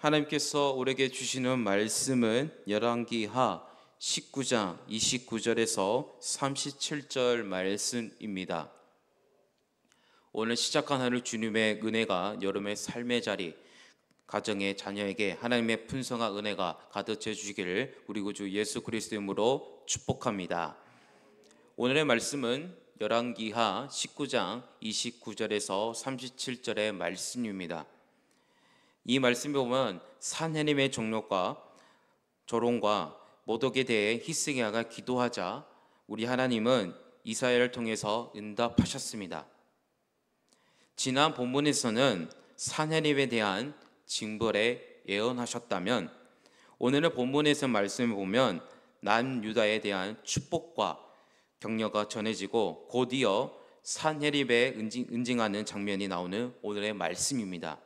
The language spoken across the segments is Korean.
하나님께서 우리에게 주시는 말씀은 열왕기하 19장 29절에서 37절 말씀입니다. 오늘 시작한 하루 주님의 은혜가 여러분의 삶의 자리, 가정의 자녀에게 하나님의 풍성한 은혜가 가득 채워 주시기를 우리 구주 예수 그리스도의 이름으로 축복합니다. 오늘의 말씀은 열왕기하 19장 29절에서 37절의 말씀입니다. 이 말씀에 보면 산헤립의 종족과 조롱과 모독에 대해 히스기야가 기도하자 우리 하나님은 이사야를 통해서 응답하셨습니다. 지난 본문에서는 산헤립에 대한 징벌에 예언하셨다면 오늘의 본문에서 말씀을 보면 남유다에 대한 축복과 격려가 전해지고 곧이어 산헤립에 응징하는 장면이 나오는 오늘의 말씀입니다.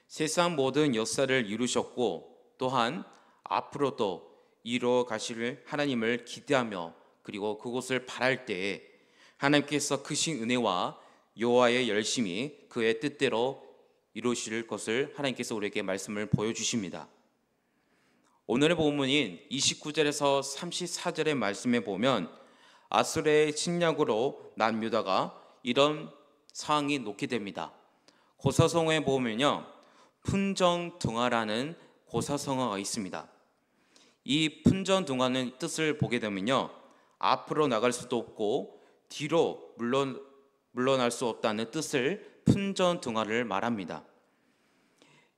세상 모든 역사를 이루셨고 또한 앞으로도 이루어 가실 하나님을 기대하며 그리고 그곳을 바랄 때에 하나님께서 크신 은혜와 여호와의 열심히 그의 뜻대로 이루실 것을 하나님께서 우리에게 말씀을 보여주십니다. 오늘의 본문인 29절에서 34절의 말씀에 보면 아수르의 침략으로 남유다가 이런 상황이 놓게 됩니다. 고사성어에 보면요, 풍전등화라는 고사성어가 있습니다. 이 풍전등화는 뜻을 보게 되면요, 앞으로 나갈 수도 없고 뒤로 물러날 수 없다는 뜻을 풍전등화를 말합니다.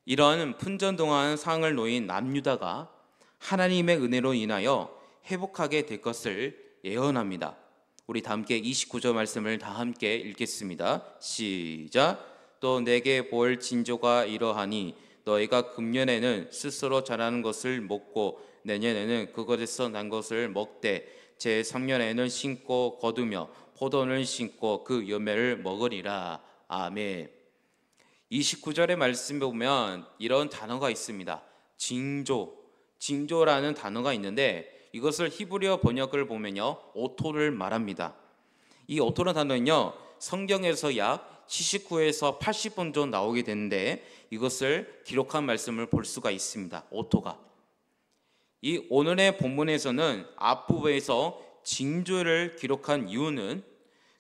이런 풍전등화한 상황을 놓인 남유다가 하나님의 은혜로 인하여 회복하게 될 것을 예언합니다. 우리 다 함께 29절 말씀을 다 함께 읽겠습니다. 시작. 또 내게 볼 징조가 이러하니 너희가 금년에는 스스로 자라는 것을 먹고 내년에는 그것에서 난 것을 먹되 제3년에는 심고 거두며 포도를 심고 그 열매를 먹으리라. 아멘. 29절의 말씀에 보면 이런 단어가 있습니다. 징조라는 단어가 있는데 이것을 히브리어 번역을 보면요, 오토를 말합니다. 이 오토라는 단어는요, 성경에서 약 79에서 80번 정도 나오게 되는데 이것을 기록한 말씀을 볼 수가 있습니다. 오토가. 이 오늘의 본문에서는 앞부분에서 징조를 기록한 이유는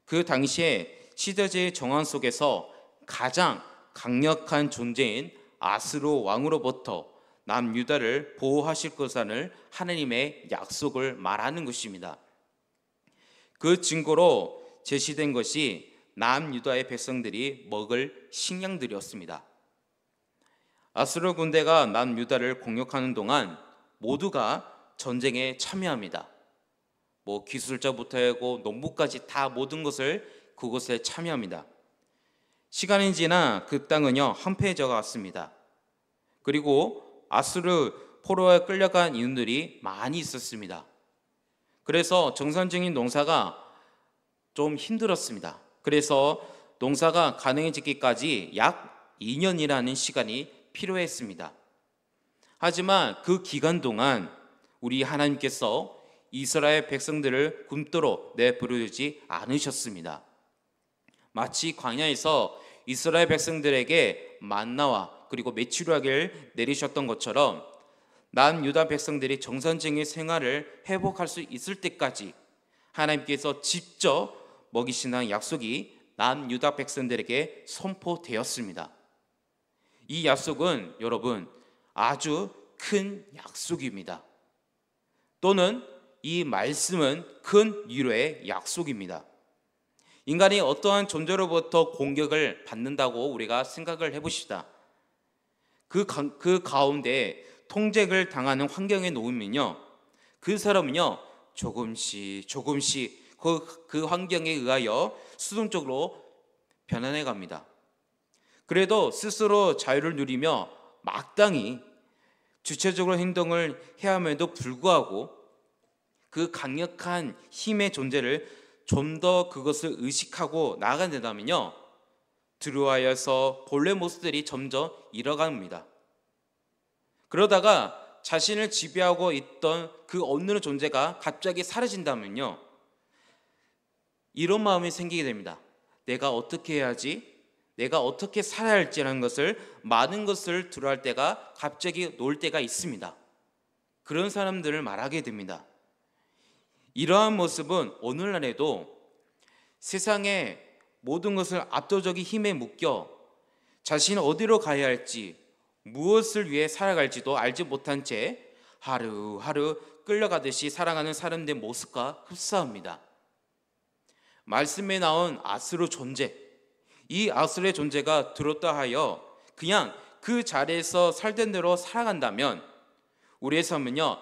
그 당시에 시대의 정황 속에서 가장 강력한 존재인 아수르 왕으로부터 남유다를 보호하실 것을 하나님의 약속을 말하는 것입니다. 그 증거로 제시된 것이 남유다의 백성들이 먹을 식량들이었습니다. 아수르 군대가 남유다를 공격하는 동안 모두가 전쟁에 참여합니다. 기술자부터 하고 농부까지 다 모든 것을 그곳에 참여합니다. 시간이 지나 그 땅은요, 황폐해져 갔습니다. 그리고 아수르 포로에 끌려간 이웃들이 많이 있었습니다. 그래서 정상적인 농사가 좀 힘들었습니다. 그래서 농사가 가능해지기까지 약 2년이라는 시간이 필요했습니다. 하지만 그 기간 동안 우리 하나님께서 이스라엘 백성들을 굶도록 내버려두지 않으셨습니다. 마치 광야에서 이스라엘 백성들에게 만나와 그리고 메추라기를 내리셨던 것처럼 남유다 백성들이 정상적인 생활을 회복할 수 있을 때까지 하나님께서 직접 먹이신다는 약속이 남유다 백성들에게 선포되었습니다. 이 약속은 여러분 아주 큰 약속입니다. 또는 이 말씀은 큰 위로의 약속입니다. 인간이 어떠한 존재로부터 공격을 받는다고 우리가 생각을 해보십시다. 그 가운데 통제를 당하는 환경에 놓이면요, 그 사람은요 조금씩 그 환경에 의하여 수동적으로 변화해 갑니다. 그래도 스스로 자유를 누리며 마땅히 주체적으로 행동을 해야 함에도 불구하고 그 강력한 힘의 존재를 좀 더 그것을 의식하고 나아간다면요, 들어와서 본래 모습들이 점점 잃어갑니다. 그러다가 자신을 지배하고 있던 그 어느 존재가 갑자기 사라진다면요, 이런 마음이 생기게 됩니다. 내가 어떻게 해야지 내가 어떻게 살아야 할지라는 것을 많은 것을 두려워할 때가 갑자기 놓을 때가 있습니다. 그런 사람들을 말하게 됩니다. 이러한 모습은 오늘날에도 세상의 모든 것을 압도적인 힘에 묶여 자신은 어디로 가야 할지, 무엇을 위해 살아갈지도 알지 못한 채 하루하루 끌려가듯이 살아가는 사람들의 모습과 흡사합니다. 말씀에 나온 아수르 존재, 이 아수르의 존재가 들었다 하여 그냥 그 자리에서 살던 대로 살아간다면 우리의 삶은요,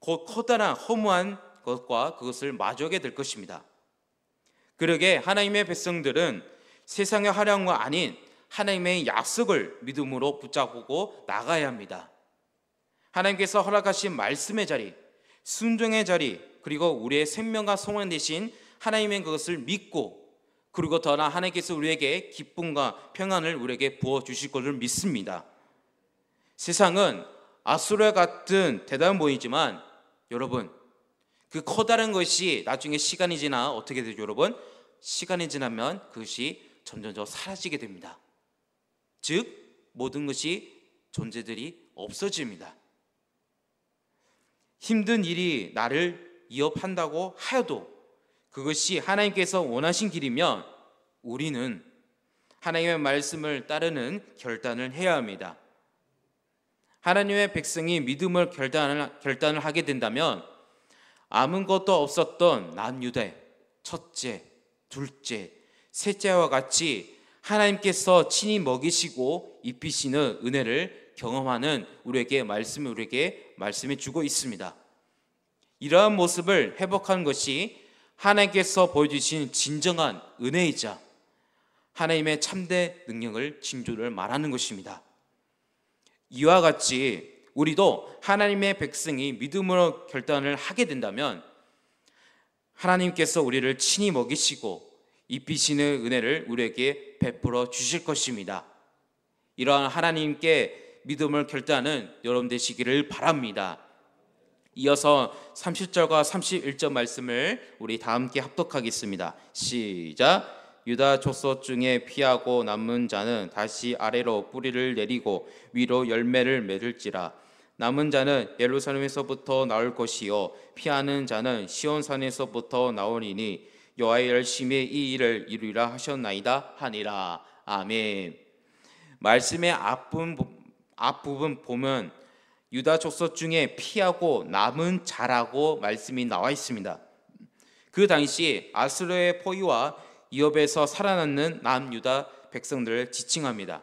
곧 커다란 허무한 것과 그것을 마주하게 될 것입니다. 그러게 하나님의 백성들은 세상의 화려함과 아닌 하나님의 약속을 믿음으로 붙잡고 나가야 합니다. 하나님께서 허락하신 말씀의 자리, 순종의 자리, 그리고 우리의 생명과 소망 되신 하나님의 그것을 믿고, 그리고 더나 하나님께서 우리에게 기쁨과 평안을 우리에게 부어주실 것을 믿습니다. 세상은 아수르와 같은 대단한 보이지만 여러분, 그 커다란 것이 나중에 시간이 지나 어떻게 되죠 여러분? 시간이 지나면 그것이 점점 사라지게 됩니다. 즉 모든 것이 존재들이 없어집니다. 힘든 일이 나를 위협한다고 하여도 그것이 하나님께서 원하신 길이면 우리는 하나님의 말씀을 따르는 결단을 해야 합니다. 하나님의 백성이 믿음을 결단을 하게 된다면 아무것도 없었던 남유대 첫째, 둘째, 셋째와 같이 하나님께서 친히 먹이시고 입히시는 은혜를 경험하는 우리에게 말씀해 주고 있습니다. 이러한 모습을 회복하는 것이 하나님께서 보여주신 진정한 은혜이자 하나님의 참된 능력을 징조를 말하는 것입니다. 이와 같이 우리도 하나님의 백성이 믿음으로 결단을 하게 된다면 하나님께서 우리를 친히 먹이시고 입히시는 은혜를 우리에게 베풀어 주실 것입니다. 이러한 하나님께 믿음을 결단하는 여러분 되시기를 바랍니다. 이어서 30절과 31절 말씀을 우리 다 함께 합독하겠습니다. 시작. 유다 족속 중에 피하고 남은 자는 다시 아래로 뿌리를 내리고 위로 열매를 맺을지라. 남은 자는 예루살렘에서부터 나올 것이요 피하는 자는 시온산에서부터 나오리니 여호와의 열심히 이 일을 이루리라 하셨나이다 하니라. 아멘. 말씀의 앞부분 보면 유다 족속 중에 피하고 남은 자라고 말씀이 나와 있습니다. 그 당시 아수르의 포위와 위협에서 살아남는 남유다 백성들을 지칭합니다.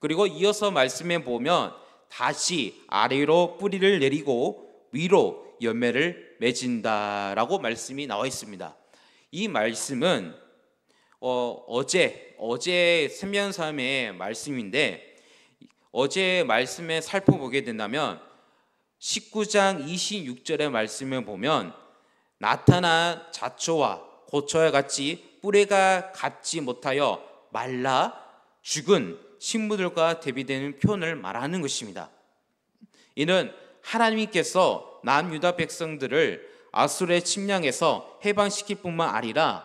그리고 이어서 말씀에 보면 다시 아래로 뿌리를 내리고 위로 열매를 맺은다라고 말씀이 나와 있습니다. 이 말씀은 어제 세면삼의 말씀인데 어제 말씀에 살펴보게 된다면 19장 26절의 말씀을 보면 나타난 잡초와 고초와 같이 뿌리가 갖지 못하여 말라 죽은 식물들과 대비되는 표현을 말하는 것입니다. 이는 하나님께서 남유다 백성들을 아수르의 침략에서 해방시킬 뿐만 아니라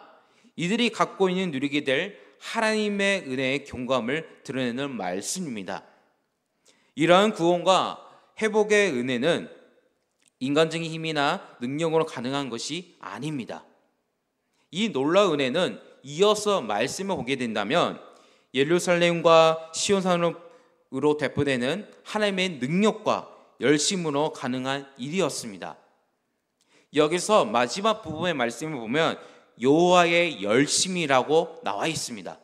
이들이 갖고 있는 누리게 될 하나님의 은혜의 경감을 드러내는 말씀입니다. 이러한 구원과 회복의 은혜는 인간적인 힘이나 능력으로 가능한 것이 아닙니다. 이 놀라운 은혜는 이어서 말씀을 보게 된다면 예루살렘과 시온산으로 대표되는 하나님의 능력과 열심으로 가능한 일이었습니다. 여기서 마지막 부분의 말씀을 보면 여호와의 열심이라고 나와 있습니다.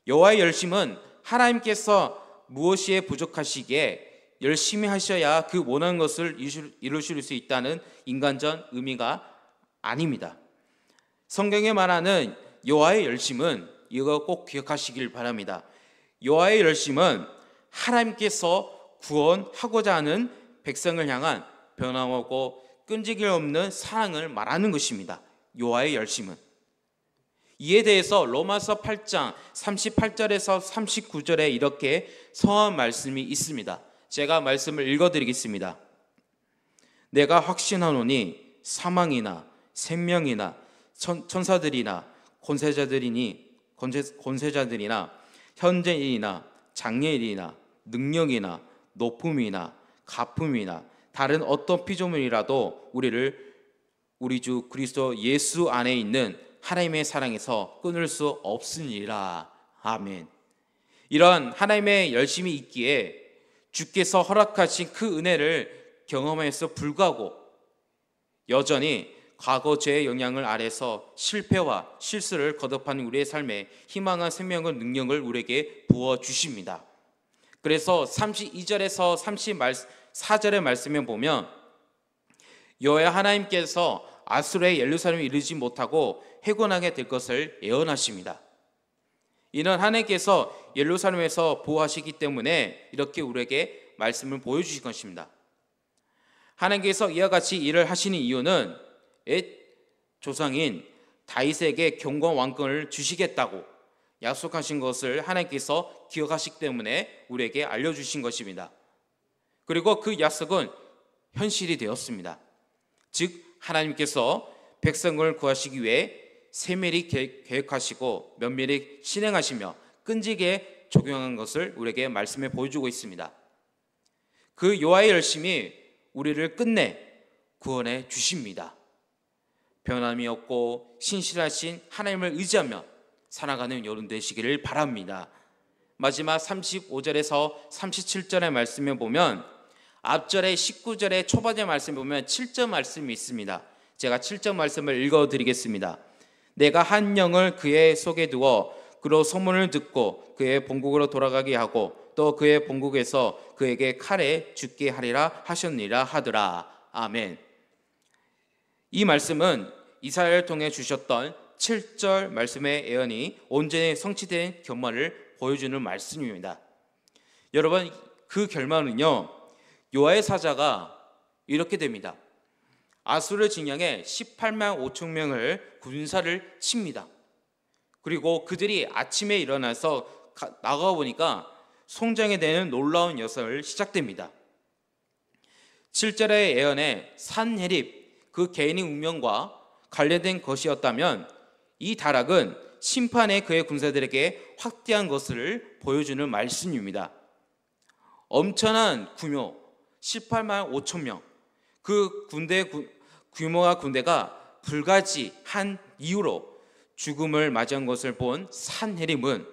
여호와의 열심은 하나님께서 무엇이 부족하시기에 열심히 하셔야 그 원하는 것을 이루실 수 있다는 인간적 의미가 아닙니다. 성경에 말하는 여호와의 열심은 이거 꼭 기억하시길 바랍니다. 여호와의 열심은 하나님께서 구원하고자 하는 백성을 향한 변함없고 끈질김 없는 사랑을 말하는 것입니다. 여호와의 열심은. 이에 대해서 로마서 8장 38절에서 39절에 이렇게 성한 말씀이 있습니다. 제가 말씀을 읽어드리겠습니다. 내가 확신하노니 사망이나 생명이나 천사들이나 권세자들이니 권세자들이나 현재인이나 장래일이나 능력이나 높음이나 가품이나 다른 어떤 피조물이라도 우리 주 그리스도 예수 안에 있는 하나님의 사랑에서 끊을 수 없으니라. 아멘. 이런 하나님의 열심이 있기에 주께서 허락하신 그 은혜를 경험해서 불구하고 여전히 과거 죄의 영향을 아래서 실패와 실수를 거듭하는 우리의 삶에 희망한 생명의 능력을 우리에게 부어주십니다. 그래서 32절에서 34절의 말씀에 보면 여호와 하나님께서 아수르의 예루살렘에 이르지 못하고 해곤하게 될 것을 예언하십니다. 이는 하나님께서 예루살렘에서 보호하시기 때문에 이렇게 우리에게 말씀을 보여주신 것입니다. 하나님께서 이와 같이 일을 하시는 이유는 옛 조상인 다윗에게 경과 왕권을 주시겠다고 약속하신 것을 하나님께서 기억하시기 때문에 우리에게 알려주신 것입니다. 그리고 그 약속은 현실이 되었습니다. 즉 하나님께서 백성을 구하시기 위해 세밀히 계획하시고 면밀히 실행하시며 끈질기게 적용한 것을 우리에게 말씀해 보여주고 있습니다. 그 여호와의 열심이 우리를 끝내 구원해 주십니다. 변함이 없고 신실하신 하나님을 의지하며 살아가는 여러분 되시기를 바랍니다. 마지막 35절에서 37절의 말씀에 보면 앞절의 19절의 초반의 말씀에 보면 7절 말씀이 있습니다. 제가 7절 말씀을 읽어드리겠습니다. 내가 한 영을 그의 속에 두어 그로 소문을 듣고 그의 본국으로 돌아가게 하고 또 그의 본국에서 그에게 칼에 죽게 하리라 하셨니라 하더라. 아멘. 이 말씀은 이사야를 통해 주셨던 7절 말씀의 예언이 온전히 성취된 결말을 보여주는 말씀입니다. 여러분, 그 결말은요, 여호와의 사자가 이렇게 됩니다. 아수르 진영에 18만 5천 명을 군사를 칩니다. 그리고 그들이 아침에 일어나서 나가 보니까 송장에 대는 놀라운 역사를 시작됩니다. 7절의 예언에 산헤립 그 개인의 운명과 관련된 것이었다면 이 다락은 심판에 그의 군사들에게 확대한 것을 보여주는 말씀입니다. 엄청난 규모 18만 5천 명, 그 규모와 군대가 불가지한 이유로 죽음을 맞이한 것을 본 산헤립은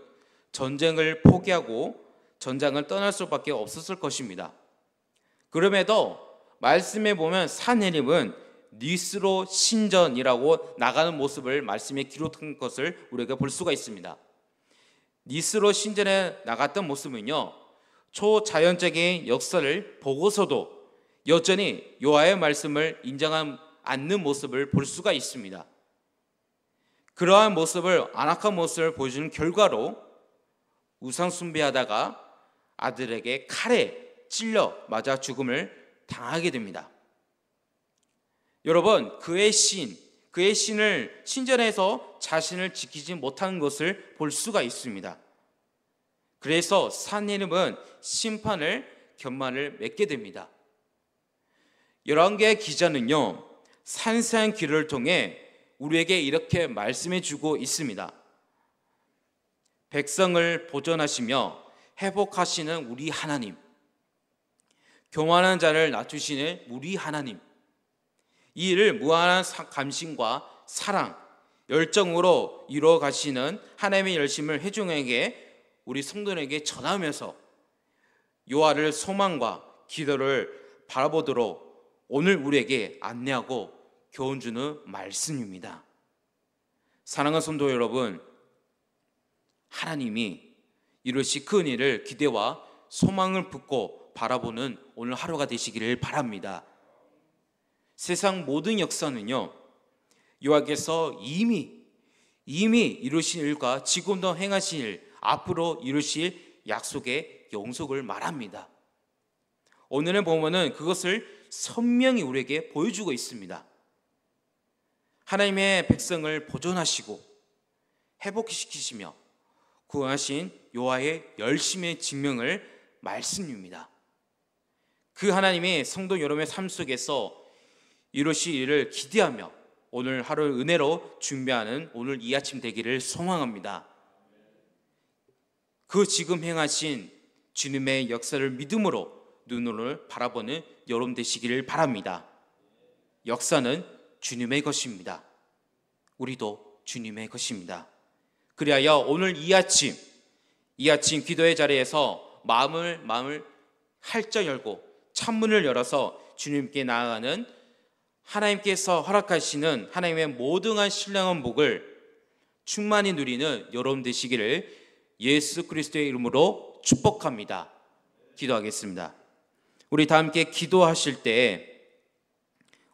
전쟁을 포기하고 전장을 떠날 수밖에 없었을 것입니다. 그럼에도 말씀에 보면 산헤립은 니스로 신전이라고 나가는 모습을 말씀에 기록한 것을 우리가 볼 수가 있습니다. 니스로 신전에 나갔던 모습은요, 초자연적인 역사를 보고서도 여전히 여호와의 말씀을 인정하지 않는 모습을 볼 수가 있습니다. 그러한 모습을 안악한 모습을 보여주는 결과로 우상 숭배하다가 아들에게 칼에 찔려 맞아 죽음을 당하게 됩니다. 여러분, 그의 신을 신전에서 자신을 지키지 못하는 것을 볼 수가 있습니다. 그래서 산헤립은 심판을 결말을 맺게 됩니다. 열왕기의 기자는요, 산세한 기를 통해 우리에게 이렇게 말씀해 주고 있습니다. 백성을 보존하시며 회복하시는 우리 하나님, 교만한 자를 낮추시는 우리 하나님, 이 일을 무한한 감심과 사랑, 열정으로 이루어 가시는 하나님의 열심을 회중에게 우리 성도에게 전하면서 여호와를 소망과 기도를 바라보도록 오늘 우리에게 안내하고 교훈 주는 말씀입니다. 사랑하는 성도 여러분, 하나님이 이루실 큰 일을 기대와 소망을 붙고 바라보는 오늘 하루가 되시기를 바랍니다. 세상 모든 역사는요, 여호와께서 이미 이루신 일과 지금도 행하신 일, 앞으로 이루실 약속의 영속을 말합니다. 오늘의 본문은 그것을 선명히 우리에게 보여주고 있습니다. 하나님의 백성을 보존하시고 회복시키시며 구하신 여호와의 열심의 증명을 말씀입니다. 그 하나님이 성도 여러분의 삶 속에서 이루실 일을 기대하며 오늘 하루를 은혜로 준비하는 오늘 이 아침 되기를 소망합니다. 그 지금 행하신 주님의 역사를 믿음으로 눈으로 바라보는 여러분 되시기를 바랍니다. 역사는 주님의 것입니다. 우리도 주님의 것입니다. 그리하여 오늘 이 아침 기도의 자리에서 마음을 활짝 열고 창문을 열어서 주님께 나아가는 하나님께서 허락하시는 하나님의 모든 신령한 복을 충만히 누리는 여러분 되시기를 예수 그리스도의 이름으로 축복합니다. 기도하겠습니다. 우리 다 함께 기도하실 때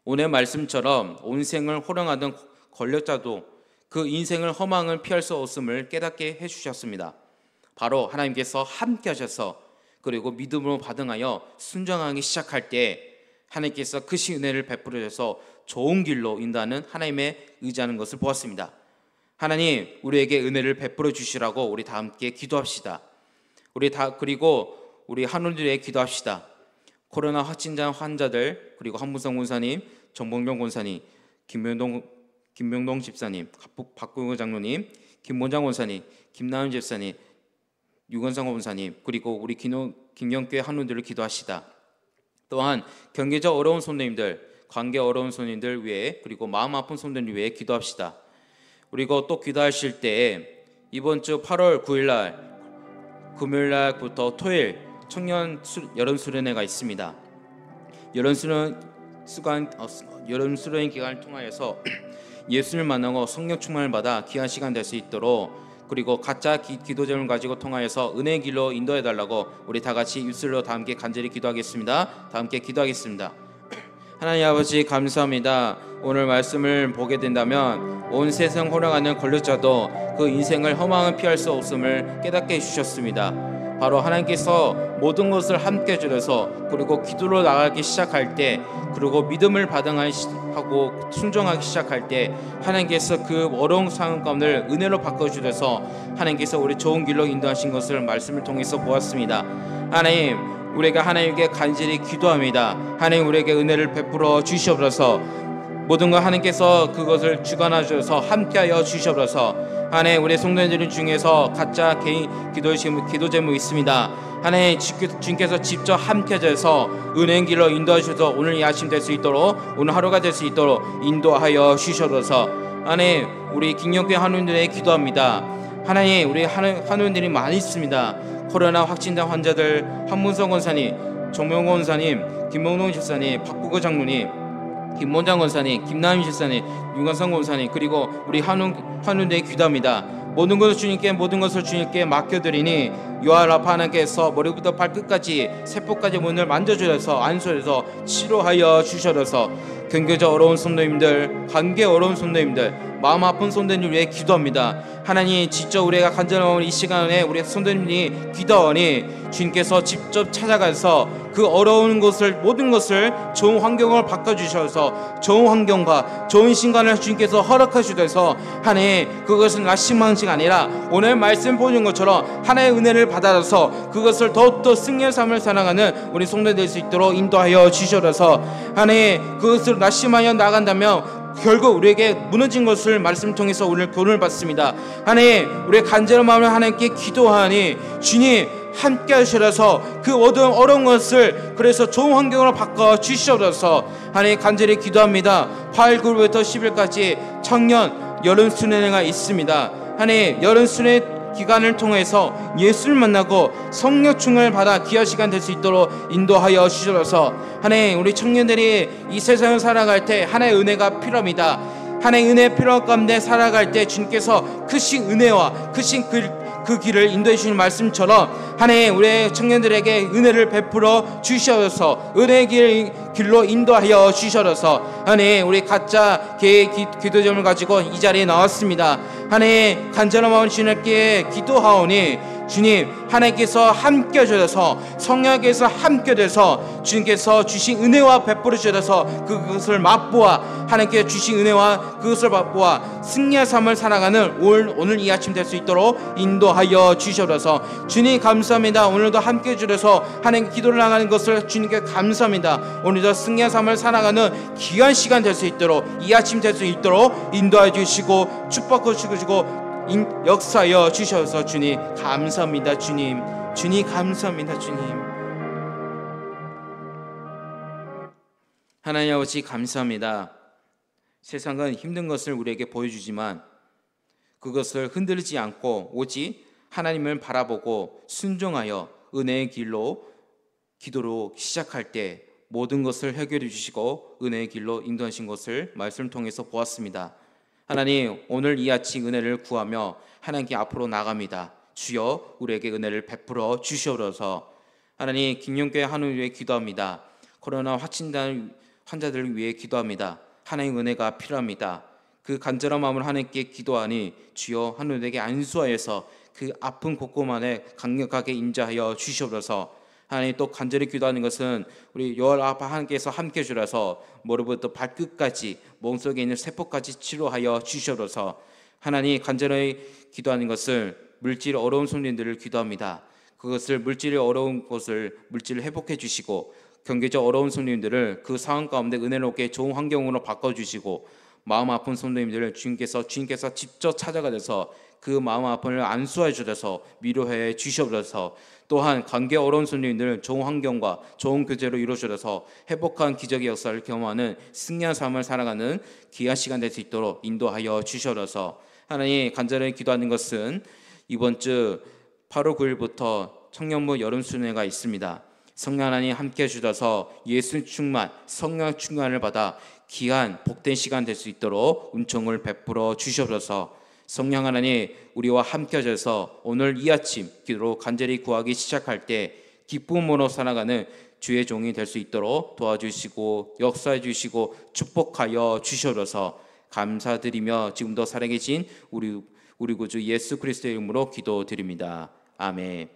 오늘 말씀처럼 온 생을 호령하던 권력자도 그 인생을 허망을 피할 수 없음을 깨닫게 해주셨습니다. 바로 하나님께서 함께 하셔서 그리고 믿음으로 반응하여 순종하기 시작할 때 하나님께서 크신 은혜를 베풀어 주셔서 좋은 길로 인도하는 하나님의 의지하는 것을 보았습니다. 하나님, 우리에게 은혜를 베풀어 주시라고 우리 다 함께 기도합시다. 그리고 우리 한우들에게 기도합시다. 코로나 확진자 환자들, 그리고 한무성 권사님, 정봉경 권사님, 김명동 집사님, 박구영 장로님, 김mon장 권사님, 김나은 집사님, 유건상 권사님, 그리고 우리 김영교회 한우들을 기도하시다. 또한 경제적 어려운 손님들, 관계 어려운 손님들 위해, 그리고 마음 아픈 손님들 위해 기도합시다. 그리고 또 기도하실 때 이번 주 8월 9일 날 금요일 날부터 토요일 청년 여름 수련회가 있습니다. 여름 수련 기간을 통하여서 예수를 만나고 성령 충만을 받아 귀한 시간 될 수 있도록, 그리고 가짜 기도 제목을 가지고 통하여서 은혜의 길로 인도해 달라고 우리 다 같이 입술로 다 함께 간절히 기도하겠습니다. 다 함께 기도하겠습니다. 하나님 아버지, 감사합니다. 오늘 말씀을 보게 된다면 온 세상 호령하는 권력자도 그 인생을 허망을 피할 수 없음을 깨닫게 해주셨습니다. 바로 하나님께서 모든 것을 함께 주셔서, 그리고 기도로 나가기 시작할 때, 그리고 믿음을 반응하고 순종하기 시작할 때 하나님께서 그 어려운 상황 가운데 은혜로 바꿔주셔서 하나님께서 우리 좋은 길로 인도하신 것을 말씀을 통해서 보았습니다. 하나님, 우리가 하나님께 간절히 기도합니다. 하나님, 우리에게 은혜를 베풀어 주시옵소서. 모든 것 하나님께서 그것을 주관하여 주셔서 함께하여 주시옵소서. 하나님, 우리 성도님들 중에서 가짜 개인 기도 제목이 있습니다. 하나님, 주님께서 직접 함께 하셔서 은혜의 길로 인도해 주셔서 오늘 이 아침 될 수 있도록, 오늘 하루가 될 수 있도록 인도하여 주시옵소서. 하나님, 우리 김영교회 한우들에게 기도합니다. 하나님, 우리 한우들이 많이 있습니다. 코로나 확진자 환자들, 한문성 권사님, 정명호 권사님, 김몽동 집사님, 박구거 장로님, 김mon장 권사님, 김나임 집사님, 유건성 권사님, 그리고 우리 한우대에 기도합니다. 모든 것을 주님께 맡겨드리니 요한라파 하나님께서 머리부터 발끝까지 세포까지 문을 만져주셔서 안수해서 치료하여 주셔서 경제적 어려운 성도님들, 관계 어려운 성도님들, 마음 아픈 성도님들 위해 기도합니다. 하나님, 직접 우리가 간절한 이 시간에 우리 성도님들이 기도하니 주님께서 직접 찾아가서 그 어려운 것을, 모든 것을 좋은 환경을 바꿔주셔서 좋은 환경과 좋은 시간을 주님께서 허락하셔서 하나님, 그것은 낙심망치가 아니라 오늘 말씀 보는 것처럼 하나의 은혜를 받아서 그것을 더욱더 승리의 삶을 살아가는 우리 성도들 될 수 있도록 인도하여 주셔서 하나님, 그것을 낙심하여 나간다면 결국 우리에게 무너진 것을 말씀 통해서 오늘 교훈을 받습니다. 하나님, 우리의 간절한 마음을 하나님께 기도하니 주님 함께 하시라서 그 모든 어려운 것을 그래서 좋은 환경으로 바꿔 주시옵소서. 하나님, 간절히 기도합니다. 8월 9일부터 10일까지 청년 여름 수련회가 있습니다. 하나님, 여름 수련회 기간을 통해서 예수를 만나고 성령 충만을 받아 귀한 시간 될 수 있도록 인도하여 주셔서 하나님, 우리 청년들이 이 세상을 살아갈 때 하나의 은혜가 필요합니다. 하나의 은혜 필요한 가운데 살아갈 때 주님께서 크신 은혜와 크신 그 길을 인도해 주시는 말씀처럼 하나님, 우리 청년들에게 은혜를 베풀어 주셔서 은혜의 길로 인도하여 주셔서 하나님, 우리 가짜 개의 기도점을 가지고 이 자리에 나왔습니다. 하나님, 간절한 마음 주님께 기도하오니 주님, 하나님께서 함께 하셔서 성령께서 함께 돼서 주님께서 주신 은혜와 베풀어 주셔서 그것을 맛보아 하나님께 주신 은혜와 그것을 맛보아 승리의 삶을 살아가는 오늘 이 아침 될 수 있도록 인도하여 주셔서 주님 감사합니다. 오늘도 함께 해주셔서 하나님 기도를 나가는 것을 주님께 감사합니다. 오늘도 승리의 삶을 살아가는 귀한 시간 될 수 있도록 이 아침 될 수 있도록 인도해 주시고 축복해 주시고 역사하여 주셔서 주님 감사합니다. 주님 감사합니다. 주님 하나님 아버지 감사합니다. 세상은 힘든 것을 우리에게 보여주지만 그것을 흔들지 않고 오직 하나님을 바라보고 순종하여 은혜의 길로 기도로 시작할 때 모든 것을 해결해 주시고 은혜의 길로 인도하신 것을 말씀을 통해서 보았습니다. 하나님, 오늘 이 아침 은혜를 구하며 하나님께 앞으로 나갑니다. 주여 우리에게 은혜를 베풀어 주시옵소서. 하나님, 김용교회 한우를 위해 기도합니다. 코로나 확진된 환자들을 위해 기도합니다. 하나님 은혜가 필요합니다. 그 간절한 마음을 하나님께 기도하니 주여 한우에게 안수하여서 그 아픈 곳곳만에 강력하게 인자하여 주시옵소서. 하나님, 또 간절히 기도하는 것은 우리 여호와 하나님께서 함께 주라서 머리부터 발끝까지 몸속에 있는 세포까지 치료하여 주시옵소서. 하나님, 간절히 기도하는 것을 물질 어려운 손님들을 기도합니다. 그것을 물질이 어려운 곳을 물질을 회복해 주시고 경제적 어려운 손님들을 그 상황 가운데 은혜롭게 좋은 환경으로 바꿔주시고 마음 아픈 손님들을 주님께서 직접 찾아가셔서 그 마음 아픔을 안수해 주셔서 위로해 주시옵소서. 또한 관계 어려운 손님들 좋은 환경과 좋은 교제로 이루어주셔서 회복한 기적의 역사를 경험하는 승리한 삶을 살아가는 귀한 시간 될 수 있도록 인도하여 주시옵소서. 하나님, 간절히 기도하는 것은 이번 주 8월 9일부터 청년부 여름수련회가 있습니다. 성령 하나님 함께 해주셔서 예수 충만, 성령 충만을 받아 귀한 복된 시간 될 수 있도록 은총을 베풀어 주시옵소서. 성령 하나님, 우리와 함께 하셔서 오늘 이 아침 기도로 간절히 구하기 시작할 때 기쁨으로 살아가는 주의 종이 될 수 있도록 도와주시고 역사해 주시고 축복하여 주시옵소서. 감사드리며 지금도 살아계신 우리 구주 예수 그리스도의 이름으로 기도드립니다. 아멘.